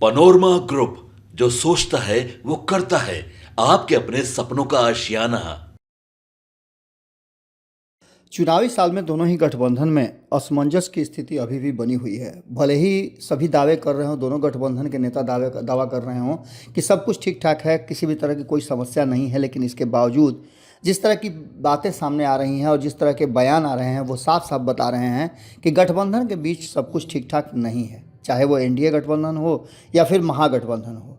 Panorama group, जो सोचता है वो करता है। आपके अपने सपनों का आशियाना। चुनावी साल में दोनों ही गठबंधन में असमंजस की स्थिति अभी भी बनी हुई है। भले ही सभी दावे कर रहे हों, दोनों गठबंधन के नेता दावा कर रहे हों कि सब कुछ ठीक ठाक है, किसी भी तरह की कोई समस्या नहीं है, लेकिन इसके बावजूद जिस तरह की बातें सामने आ रही हैं और जिस तरह के बयान आ रहे हैं, वो साफ साफ बता रहे हैं कि गठबंधन के बीच सब कुछ ठीक ठाक नहीं है, चाहे वो एनडीए गठबंधन हो या फिर महागठबंधन हो।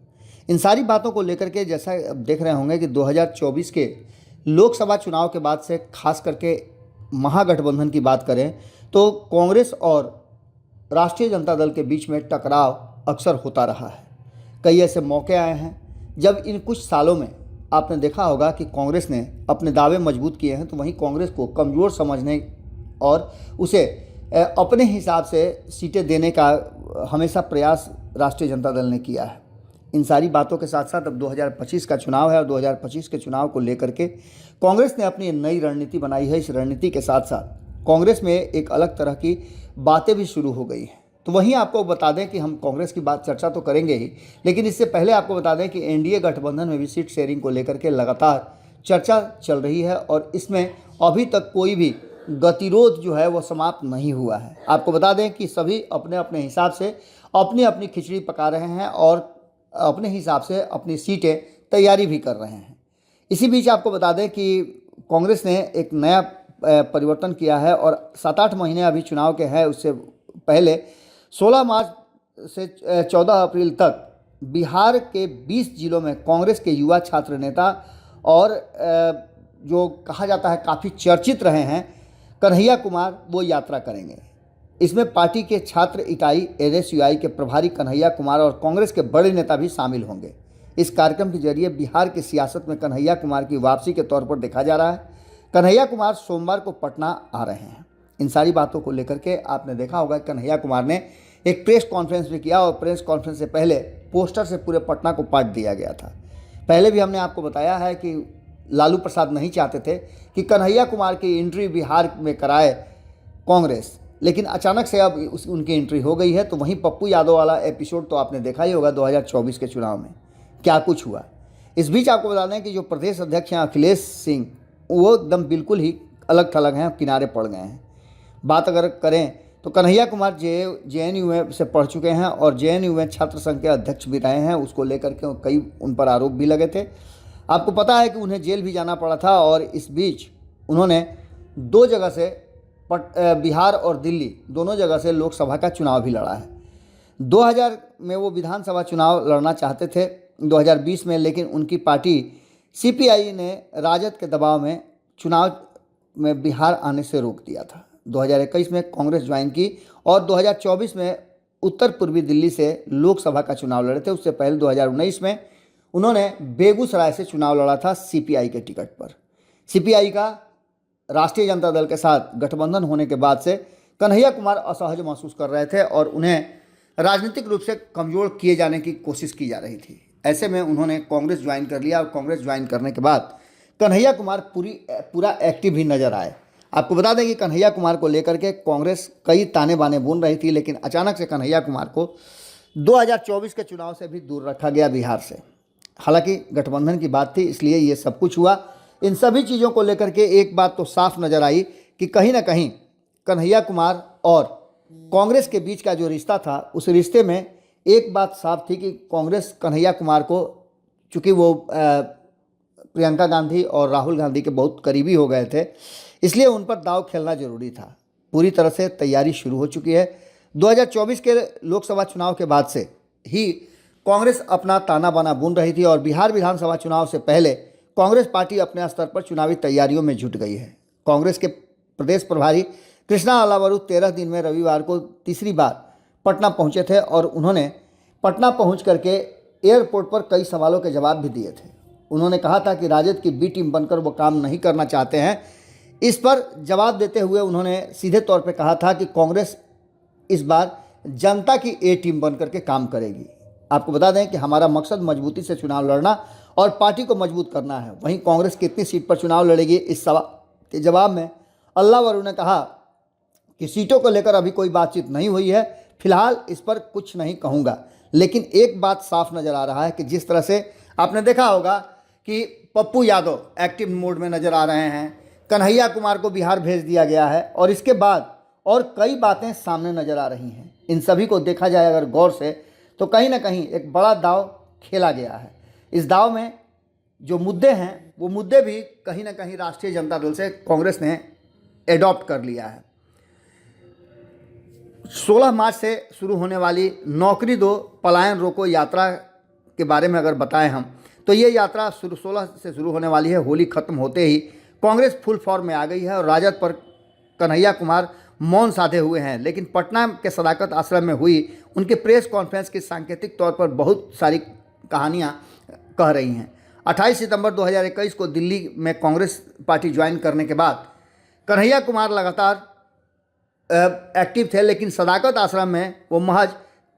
इन सारी बातों को लेकर के जैसा अब देख रहे होंगे कि 2024 के लोकसभा चुनाव के बाद से खास करके महागठबंधन की बात करें तो कांग्रेस और राष्ट्रीय जनता दल के बीच में टकराव अक्सर होता रहा है। कई ऐसे मौके आए हैं जब इन कुछ सालों में आपने देखा होगा कि कांग्रेस ने अपने दावे मजबूत किए हैं, तो वहीं कांग्रेस को कमज़ोर समझने और उसे अपने हिसाब से सीटें देने का हमेशा प्रयास राष्ट्रीय जनता दल ने किया है। इन सारी बातों के साथ साथ अब 2025 का चुनाव है और 2025 के चुनाव को लेकर के कांग्रेस ने अपनी नई रणनीति बनाई है। इस रणनीति के साथ साथ कांग्रेस में एक अलग तरह की बातें भी शुरू हो गई हैं। तो वहीं आपको बता दें कि हम कांग्रेस की बात चर्चा तो करेंगे ही, लेकिन इससे पहले आपको बता दें कि एनडीए गठबंधन में भी सीट शेयरिंग को लेकर के लगातार चर्चा चल रही है और इसमें अभी तक कोई भी गतिरोध जो है वो समाप्त नहीं हुआ है। आपको बता दें कि सभी अपने अपने हिसाब से अपनी अपनी खिचड़ी पका रहे हैं और अपने हिसाब से अपनी सीटें तैयारी भी कर रहे हैं। इसी बीच आपको बता दें कि कांग्रेस ने एक नया परिवर्तन किया है और 7-8 महीने अभी चुनाव के हैं। उससे पहले 16 मार्च से 14 अप्रैल तक बिहार के 20 जिलों में कांग्रेस के युवा छात्र नेता और जो कहा जाता है काफ़ी चर्चित रहे हैं कन्हैया कुमार, वो यात्रा करेंगे। इसमें पार्टी के छात्र इकाई एनएसयूआई के प्रभारी कन्हैया कुमार और कांग्रेस के बड़े नेता भी शामिल होंगे। इस कार्यक्रम के जरिए बिहार की सियासत में कन्हैया कुमार की वापसी के तौर पर देखा जा रहा है। कन्हैया कुमार सोमवार को पटना आ रहे हैं। इन सारी बातों को लेकर के आपने देखा होगा कन्हैया कुमार ने एक प्रेस कॉन्फ्रेंस भी किया और प्रेस कॉन्फ्रेंस से पहले पोस्टर से पूरे पटना को पाट दिया गया था। पहले भी हमने आपको बताया है कि लालू प्रसाद नहीं चाहते थे कि कन्हैया कुमार की एंट्री बिहार में कराए कांग्रेस, लेकिन अचानक से अब उनकी एंट्री हो गई है। तो वहीं पप्पू यादव वाला एपिसोड तो आपने देखा ही होगा 2024 के चुनाव में क्या कुछ हुआ। इस बीच आपको बता दें कि जो प्रदेश अध्यक्ष हैं अखिलेश सिंह, वो एकदम बिल्कुल ही अलग थलग हैं, किनारे पड़ गए हैं। बात अगर करें तो कन्हैया कुमार जेएनयू में से पढ़ चुके हैं और जेएनयू में छात्र संघ के अध्यक्ष भी रहे हैं। उसको लेकर के कई उन पर आरोप भी लगे थे। आपको पता है कि उन्हें जेल भी जाना पड़ा था और इस बीच उन्होंने 2 जगह से बिहार और दिल्ली दोनों जगह से लोकसभा का चुनाव भी लड़ा है। 2000 में वो विधानसभा चुनाव लड़ना चाहते थे 2020 में, लेकिन उनकी पार्टी सीपीआई ने राजद के दबाव में चुनाव में बिहार आने से रोक दिया था। 2021 में कांग्रेस ज्वाइन की और 2024 में उत्तर पूर्वी दिल्ली से लोकसभा का चुनाव लड़े थे। उससे पहले 2019 में उन्होंने बेगूसराय से चुनाव लड़ा था सीपीआई के टिकट पर। सीपीआई का राष्ट्रीय जनता दल के साथ गठबंधन होने के बाद से कन्हैया कुमार असहज महसूस कर रहे थे और उन्हें राजनीतिक रूप से कमज़ोर किए जाने की कोशिश की जा रही थी। ऐसे में उन्होंने कांग्रेस ज्वाइन कर लिया और कांग्रेस ज्वाइन करने के बाद कन्हैया कुमार पूरा एक्टिव ही नज़र आए। आपको बता दें कि कन्हैया कुमार को लेकर के कांग्रेस कई ताने बाने बुन रही थी, लेकिन अचानक से कन्हैया कुमार को 2024 के चुनाव से भी दूर रखा गया बिहार से। हालांकि गठबंधन की बात थी, इसलिए ये सब कुछ हुआ। इन सभी चीज़ों को लेकर के एक बात तो साफ नज़र आई कि कहीं ना कहीं कन्हैया कुमार और कांग्रेस के बीच का जो रिश्ता था, उस रिश्ते में एक बात साफ थी कि कांग्रेस कन्हैया कुमार को, चूँकि वो प्रियंका गांधी और राहुल गांधी के बहुत करीबी हो गए थे, इसलिए उन पर दांव खेलना जरूरी था। पूरी तरह से तैयारी शुरू हो चुकी है। 2024 के लोकसभा चुनाव के बाद से ही कांग्रेस अपना ताना बाना बुन रही थी और बिहार विधानसभा चुनाव से पहले कांग्रेस पार्टी अपने स्तर पर चुनावी तैयारियों में जुट गई है। कांग्रेस के प्रदेश प्रभारी कृष्णा अलावरू 13 दिन में रविवार को तीसरी बार पटना पहुंचे थे और उन्होंने पटना पहुंच करके एयरपोर्ट पर कई सवालों के जवाब भी दिए थे। उन्होंने कहा था कि राजद की बी टीम बनकर वो काम नहीं करना चाहते हैं। इस पर जवाब देते हुए उन्होंने सीधे तौर पर कहा था कि कांग्रेस इस बार जनता की ए टीम बनकर के काम करेगी। आपको बता दें कि हमारा मकसद मजबूती से चुनाव लड़ना और पार्टी को मजबूत करना है। वहीं कांग्रेस कितनी सीट पर चुनाव लड़ेगी, इस सवाल के जवाब में अल्लावरू ने कहा कि सीटों को लेकर अभी कोई बातचीत नहीं हुई है, फिलहाल इस पर कुछ नहीं कहूँगा, लेकिन एक बात साफ नज़र आ रहा है कि जिस तरह से आपने देखा होगा कि पप्पू यादव एक्टिव मोड में नज़र आ रहे हैं, कन्हैया कुमार को बिहार भेज दिया गया है और इसके बाद और कई बातें सामने नज़र आ रही हैं। इन सभी को देखा जाए अगर गौर से तो कहीं ना कहीं एक बड़ा दाव खेला गया है। इस दाव में जो मुद्दे हैं वो मुद्दे भी कहीं ना कहीं राष्ट्रीय जनता दल से कांग्रेस ने एडॉप्ट कर लिया है। 16 मार्च से शुरू होने वाली नौकरी दो पलायन रोको यात्रा के बारे में अगर बताएं हम तो ये यात्रा 16 से शुरू होने वाली है। होली खत्म होते ही कांग्रेस फुल फॉर्म में आ गई है और राजद पर कन्हैया कुमार मौन साधे हुए हैं, लेकिन पटना के सदाकत आश्रम में हुई उनके प्रेस कॉन्फ्रेंस की सांकेतिक तौर पर बहुत सारी कहानियां कह रही हैं। 28 सितंबर 2021 को दिल्ली में कांग्रेस पार्टी ज्वाइन करने के बाद कन्हैया कुमार लगातार एक्टिव थे, लेकिन सदाकत आश्रम में वो महज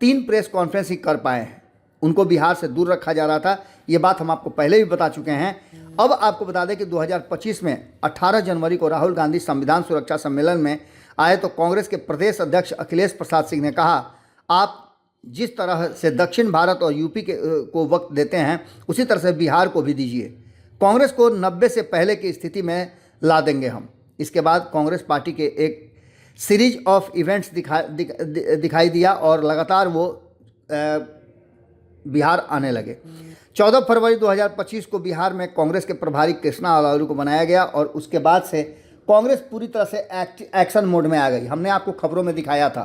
3 प्रेस कॉन्फ्रेंस ही कर पाए हैं। उनको बिहार से दूर रखा जा रहा था, ये बात हम आपको पहले भी बता चुके हैं। अब आपको बता दें कि 2025 में 18 जनवरी को राहुल गांधी संविधान सुरक्षा सम्मेलन में आए तो कांग्रेस के प्रदेश अध्यक्ष अखिलेश प्रसाद सिंह ने कहा, आप जिस तरह से दक्षिण भारत और यूपी को वक्त देते हैं उसी तरह से बिहार को भी दीजिए। कांग्रेस को 90 से पहले की स्थिति में ला देंगे हम। इसके बाद कांग्रेस पार्टी के एक सीरीज ऑफ इवेंट्स दिखाई दिया और लगातार वो बिहार आने लगे। 14 फरवरी 2025 को बिहार में कांग्रेस के प्रभारी कृष्णा अलावरू को बनाया गया और उसके बाद से कांग्रेस पूरी तरह से एक्शन मोड में आ गई। हमने आपको खबरों में दिखाया था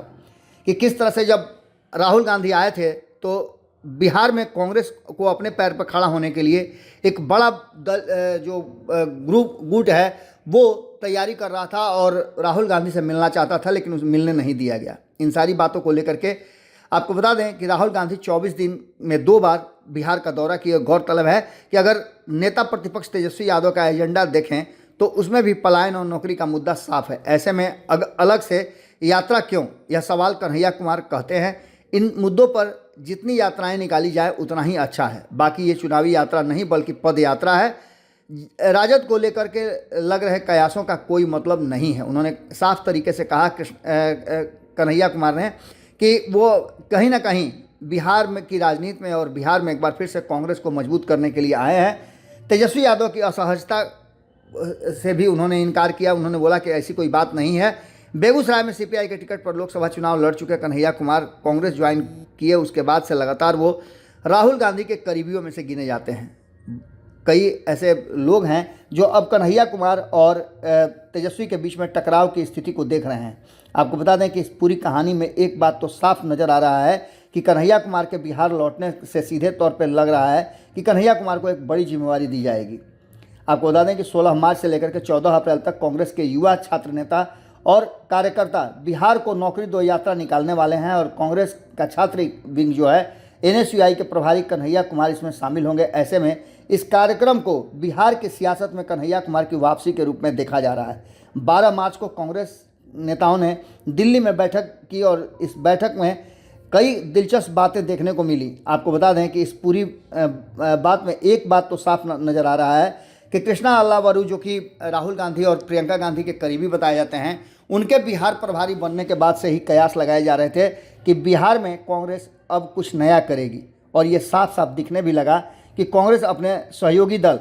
कि किस तरह से जब राहुल गांधी आए थे तो बिहार में कांग्रेस को अपने पैर पर खड़ा होने के लिए एक बड़ा दल जो गुट है वो तैयारी कर रहा था और राहुल गांधी से मिलना चाहता था, लेकिन उसे मिलने नहीं दिया गया। इन सारी बातों को लेकर के आपको बता दें कि राहुल गांधी 24 दिन में 2 बार बिहार का दौरा किए। गौरतलब है कि अगर नेता प्रतिपक्ष तेजस्वी यादव का एजेंडा देखें तो उसमें भी पलायन और नौकरी का मुद्दा साफ है। ऐसे में अलग से यात्रा क्यों, यह सवाल कन्हैया कुमार कहते हैं। इन मुद्दों पर जितनी यात्राएं निकाली जाए उतना ही अच्छा है। बाकी ये चुनावी यात्रा नहीं बल्कि पद यात्रा है। राजद को लेकर के लग रहे कयासों का कोई मतलब नहीं है। उन्होंने साफ तरीके से कहा कन्हैया कुमार ने कि वो कहीं ना कहीं बिहार में की राजनीति में और बिहार में एक बार फिर से कांग्रेस को मजबूत करने के लिए आए हैं। तेजस्वी यादव की असहजता से भी उन्होंने इनकार किया। उन्होंने बोला कि ऐसी कोई बात नहीं है। बेगूसराय में सीपीआई के टिकट पर लोकसभा चुनाव लड़ चुके कन्हैया कुमार कांग्रेस ज्वाइन किए, उसके बाद से लगातार वो राहुल गांधी के करीबियों में से गिने जाते हैं। कई ऐसे लोग हैं जो अब कन्हैया कुमार और तेजस्वी के बीच में टकराव की स्थिति को देख रहे हैं। आपको बता दें कि इस पूरी कहानी में एक बात तो साफ नज़र आ रहा है कि कन्हैया कुमार के बिहार लौटने से सीधे तौर पर लग रहा है कि कन्हैया कुमार को एक बड़ी जिम्मेवारी दी जाएगी। आपको बता दें कि 16 मार्च से लेकर के 14 अप्रैल तक कांग्रेस के युवा छात्र नेता और कार्यकर्ता बिहार को नौकरी दो यात्रा निकालने वाले हैं और कांग्रेस का छात्र विंग जो है एनएसयूआई के प्रभारी कन्हैया कुमार इसमें शामिल होंगे। ऐसे में इस कार्यक्रम को बिहार की सियासत में कन्हैया कुमार की वापसी के रूप में देखा जा रहा है। 12 मार्च को कांग्रेस नेताओं ने दिल्ली में बैठक की और इस बैठक में कई दिलचस्प बातें देखने को मिली। आपको बता दें कि इस पूरी बात में एक बात तो साफ नज़र आ रहा है कि कृष्णा अलावरू जो कि राहुल गांधी और प्रियंका गांधी के करीबी बताए जाते हैं, उनके बिहार प्रभारी बनने के बाद से ही कयास लगाए जा रहे थे कि बिहार में कांग्रेस अब कुछ नया करेगी। और ये साफ साफ दिखने भी लगा कि कांग्रेस अपने सहयोगी दल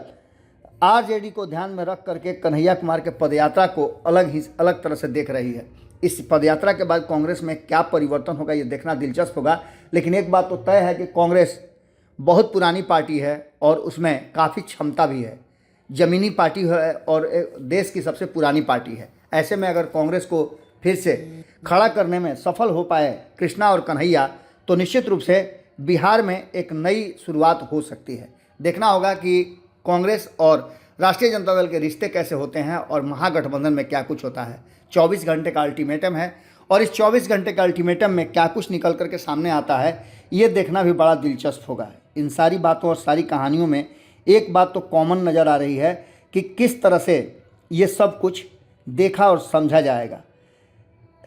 आरजेडी को ध्यान में रख करके कन्हैया कुमार के पदयात्रा को अलग तरह से देख रही है। इस पदयात्रा के बाद कांग्रेस में क्या परिवर्तन होगा ये देखना दिलचस्प होगा। लेकिन एक बात तो तय है कि कांग्रेस बहुत पुरानी पार्टी है और उसमें काफ़ी क्षमता भी है। ज़मीनी पार्टी है और देश की सबसे पुरानी पार्टी है। ऐसे में अगर कांग्रेस को फिर से खड़ा करने में सफल हो पाए कृष्णा और कन्हैया तो निश्चित रूप से बिहार में एक नई शुरुआत हो सकती है। देखना होगा कि कांग्रेस और राष्ट्रीय जनता दल के रिश्ते कैसे होते हैं और महागठबंधन में क्या कुछ होता है। 24 घंटे का अल्टीमेटम है और इस 24 घंटे के अल्टीमेटम में क्या कुछ निकल करके सामने आता है ये देखना भी बड़ा दिलचस्प होगा। इन सारी बातों और सारी कहानियों में एक बात तो कॉमन नज़र आ रही है कि किस तरह से ये सब कुछ देखा और समझा जाएगा।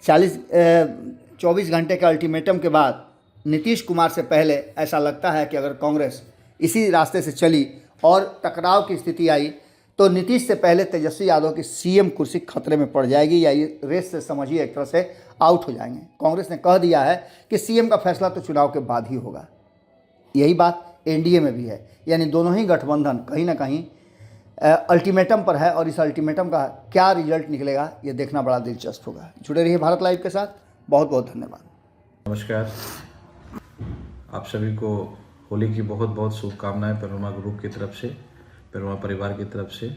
24 घंटे के अल्टीमेटम के बाद नीतीश कुमार से पहले ऐसा लगता है कि अगर कांग्रेस इसी रास्ते से चली और टकराव की स्थिति आई तो नीतीश से पहले तेजस्वी यादव की सीएम कुर्सी खतरे में पड़ जाएगी, या ये रेस से समझिए एक तरह से आउट हो जाएंगे। कांग्रेस ने कह दिया है कि सीएम का फैसला तो चुनाव के बाद ही होगा। यही बात एनडीए में भी है, यानी दोनों ही गठबंधन कहीं ना कहीं अल्टीमेटम पर है, और इस अल्टीमेटम का क्या रिजल्ट निकलेगा ये देखना बड़ा दिलचस्प होगा। जुड़े रहिए भारत लाइव के साथ। बहुत बहुत धन्यवाद। नमस्कार, आप सभी को होली की बहुत बहुत शुभकामनाएं पेनोरमा ग्रुप की तरफ से, पेनोरमा परिवार की तरफ से।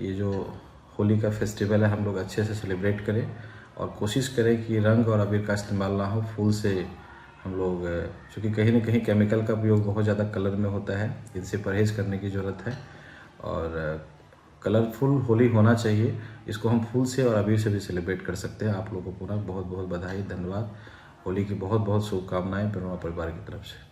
ये जो होली का फेस्टिवल है हम लोग अच्छे से सेलिब्रेट करें और कोशिश करें कि रंग और अबीर का इस्तेमाल ना हो, फूल से हम लोग, चूँकि कहीं ना कहीं केमिकल का उपयोग बहुत ज़्यादा कलर में होता है, इनसे परहेज़ करने की ज़रूरत है और कलरफुल होली होना चाहिए। इसको हम फूल से और अबीर से भी सेलिब्रेट कर सकते हैं। आप लोगों को पूरा बहुत बहुत बधाई, धन्यवाद। होली की बहुत बहुत शुभकामनाएं पेनोरमा परिवार की तरफ से।